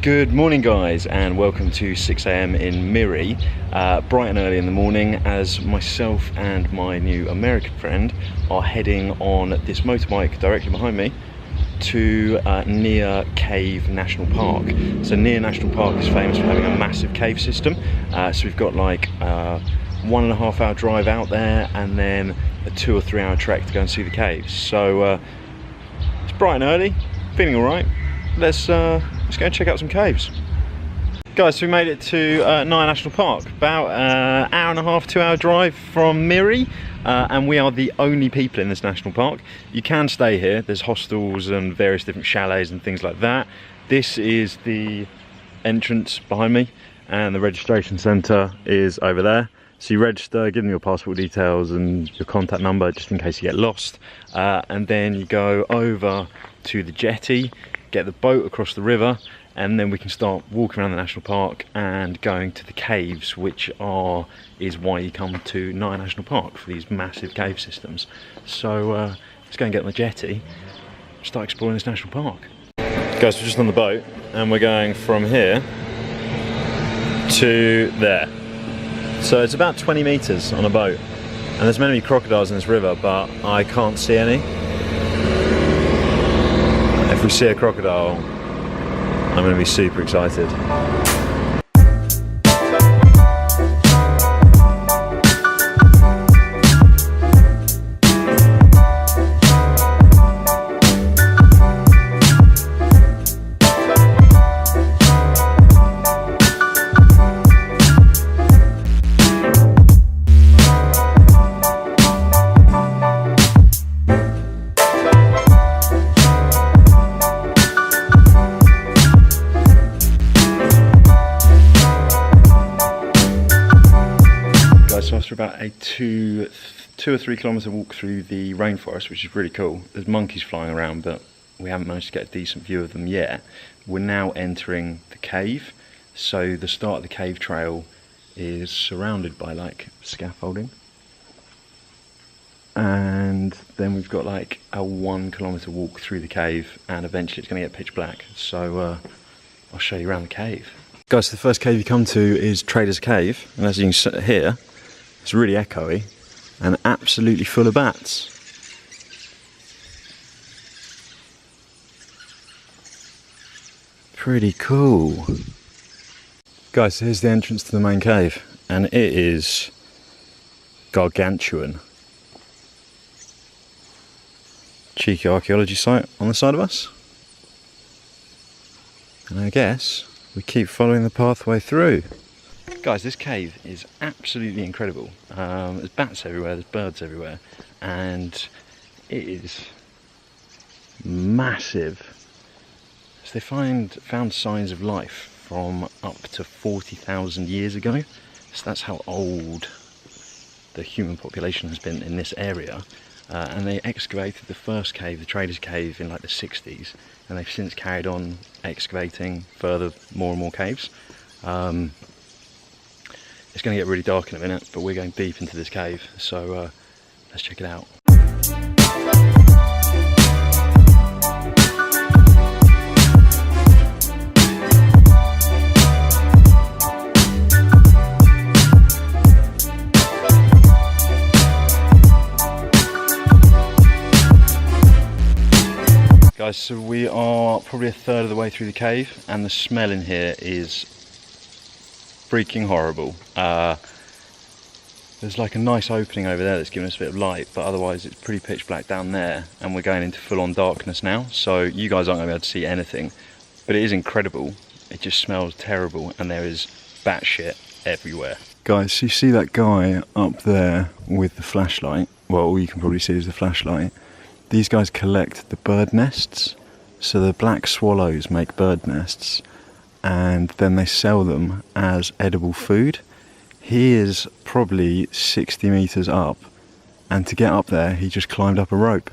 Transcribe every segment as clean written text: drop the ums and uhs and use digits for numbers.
Good morning guys, and welcome to 6 AM in Miri, bright and early in the morning, as myself and my new American friend are heading on this motorbike directly behind me to Niah Cave National Park. So Niah National Park is famous for having a massive cave system, so we've got like 1.5 hour drive out there and then a 2 or 3 hour trek to go and see the caves. So it's bright and early, feeling alright. Let's go and check out some caves. Guys, so we made it to Niah National Park, about an 1.5 to 2 hour drive from Miri, and we are the only people in this national park. You can stay here, there's hostels and various different chalets and things like that. This is the entrance behind me, and the registration centre is over there. So you register, give them your passport details and your contact number just in case you get lost, and then you go over to the jetty, get the boat across the river, and then we can start walking around the national park and going to the caves, which is why you come to Niah National Park, for these massive cave systems. So let's go and get on the jetty, start exploring this national park. Guys, we're just on the boat and we're going from here to there. So it's about 20 meters on a boat, and there's meant to be crocodiles in this river, but I can't see any. If we see a crocodile, I'm going to be super excited. So after about a two or 3 kilometre walk through the rainforest, which is really cool, there's monkeys flying around, but we haven't managed to get a decent view of them yet. We're now entering the cave, so the start of the cave trail is surrounded by like scaffolding, and then we've got like a 1 kilometre walk through the cave, and eventually it's going to get pitch black. So I'll show you around the cave. Guys, the first cave you come to is Trader's Cave, and as you can hear, it's really echoey and absolutely full of bats. Pretty cool. Guys, so here's the entrance to the main cave, and it is gargantuan. Cheeky archaeology site on the side of us. And I guess we keep following the pathway through. Guys, this cave is absolutely incredible. There's bats everywhere, there's birds everywhere, and it is massive. So they found signs of life from up to 40,000 years ago. So that's how old the human population has been in this area. And they excavated the first cave, the Trader's Cave, in like the 60s, and they've since carried on excavating further, more and more caves. It's going to get really dark in a minute, but we're going deep into this cave, so let's check it out. Guys, so we are probably 1/3 of the way through the cave, and the smell in here is freaking horrible. There's like a nice opening over there that's giving us a bit of light, but otherwise it's pretty pitch black down there, and we're going into full-on darkness now, so you guys aren't going to be able to see anything, but it is incredible. It just smells terrible, and there is bat shit everywhere. Guys, so you see that guy up there with the flashlight? Well, all you can probably see is the flashlight. These guys collect the bird nests, so the black swallows make bird nests, and then they sell them as edible food. He is probably 60 meters up, and to get up there he just climbed up a rope.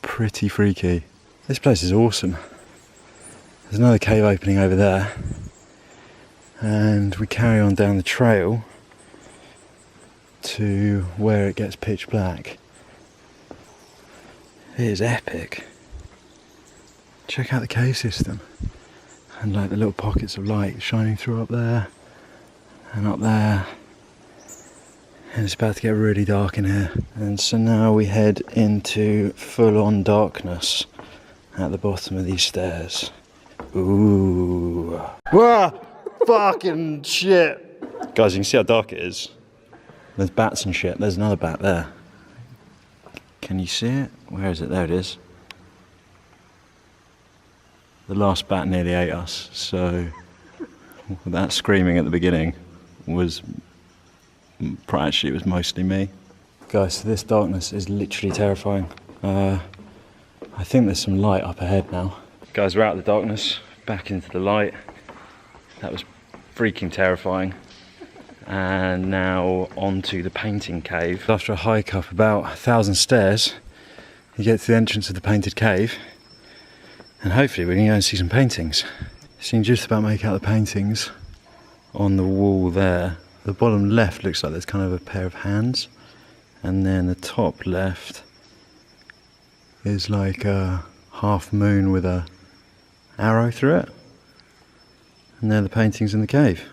Pretty freaky. This place is awesome. There's another cave opening over there, and we carry on down the trail to where it gets pitch black. It is epic. Check out the cave system. and like the little pockets of light shining through up there and up there, and it's about to get really dark in here. And so now we head into full-on darkness at the bottom of these stairs. Ooh. Whoa! Fucking shit! Guys, you can see how dark it is. There's bats and shit. There's another bat there. Can you see it? Where is it? There it is. The last bat nearly ate us, so that screaming at the beginning was, actually it was mostly me. Guys, so this darkness is literally terrifying. I think there's some light up ahead now. Guys, we're out of the darkness, back into the light. That was freaking terrifying. And now onto the painting cave. After a hike up about 1,000 stairs, you get to the entrance of the painted cave, and hopefully we can go and see some paintings. So you can just about make out the paintings on the wall there. The bottom left looks like there's kind of a pair of hands, and then the top left is like a half moon with a arrow through it. And they're the paintings in the cave.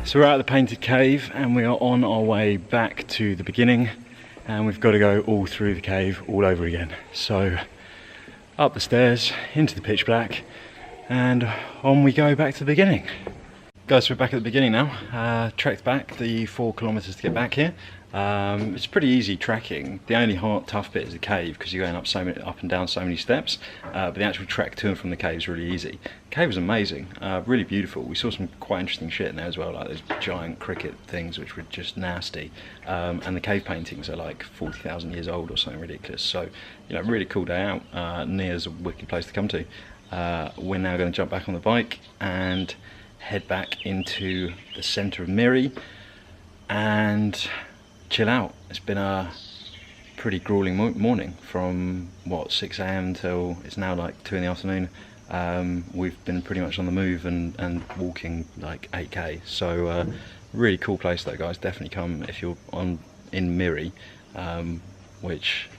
So we're out of the painted cave and we are on our way back to the beginning, and we've got to go all through the cave all over again. So up the stairs, into the pitch black, and on we go back to the beginning. Guys, we're back at the beginning now. Trekked back the 4 kilometers to get back here. It's pretty easy trekking. The only hard, tough bit is the cave, because you're going up and down so many steps. But the actual trek to and from the cave is really easy. The cave was amazing, really beautiful. We saw some quite interesting shit in there as well, like those giant cricket things which were just nasty. And the cave paintings are like 40,000 years old or something ridiculous. So, you know, really cool day out. Niah's a wicked place to come to. We're now going to jump back on the bike and head back into the centre of Miri and chill out. It's been a pretty grueling morning from what, 6 AM till it's now like 2 in the afternoon. We've been pretty much on the move and walking like 8k. So really cool place though, guys. Definitely come if you're in Miri, which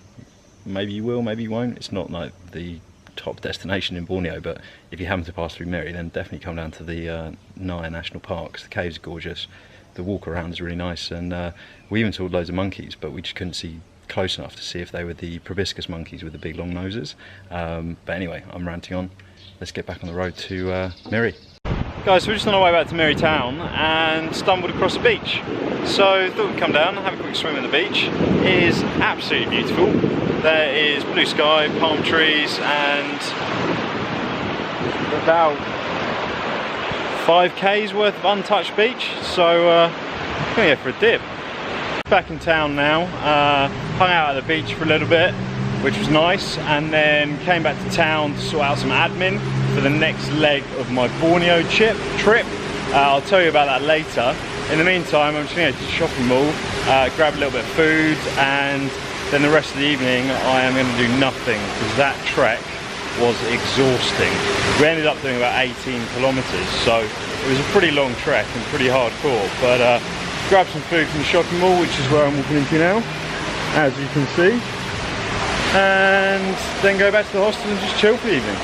maybe you will, maybe you won't. It's not like the top destination in Borneo, but if you happen to pass through Miri, then definitely come down to the Niah National Park, 'cause the cave's gorgeous. The walk around is really nice, and we even saw loads of monkeys, but we just couldn't see close enough to see if they were the proboscis monkeys with the big long noses. But anyway, I'm ranting on. Let's get back on the road to Miri. Guys, we're just on our way back to Miri town and stumbled across a beach. So thought we'd come down and have a quick swim in the beach. It is absolutely beautiful. There is blue sky, palm trees, and about 5k's worth of untouched beach. So I'm gonna go for a dip. Back in town now, hung out at the beach for a little bit, which was nice, and then came back to town to sort out some admin for the next leg of my Borneo trip. I'll tell you about that later. In the meantime, I'm just going to go to the shopping mall, grab a little bit of food, and then the rest of the evening I am going to do nothing, because that trek was exhausting. We ended up doing about 18 kilometers, so it was a pretty long trek and pretty hardcore. But grab some food from the shopping mall, which is where I'm walking into now, as you can see, and then go back to the hostel and just chill for the evening.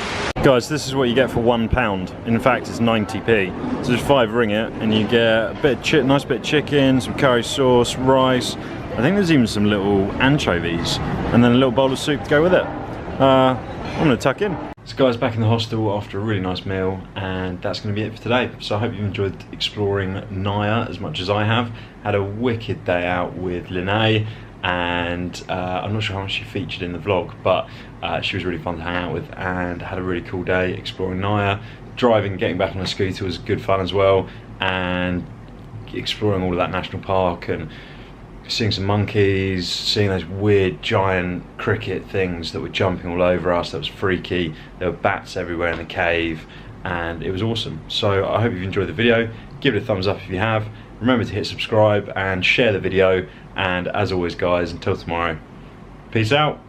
Guys, this is what you get for £1. In fact, it's 90p. So there's 5 ringgit, and you get a bit of nice bit of chicken, some curry sauce, rice. I think there's even some little anchovies, and then a little bowl of soup to go with it. I'm gonna tuck in. So guys, back in the hostel after a really nice meal, and that's gonna be it for today. So I hope you enjoyed exploring Niah as much as I have. Had a wicked day out with Lynee, and I'm not sure how much she featured in the vlog, but she was really fun to hang out with, and had a really cool day exploring Niah. Driving, getting back on a scooter was good fun as well, and exploring all of that national park and seeing some monkeys, seeing those weird giant cricket things that were jumping all over us. That was freaky. There were bats everywhere in the cave, and it was awesome. So I hope you've enjoyed the video. give it a thumbs up if you have. Remember to hit subscribe and share the video. And as always guys, until tomorrow, peace out.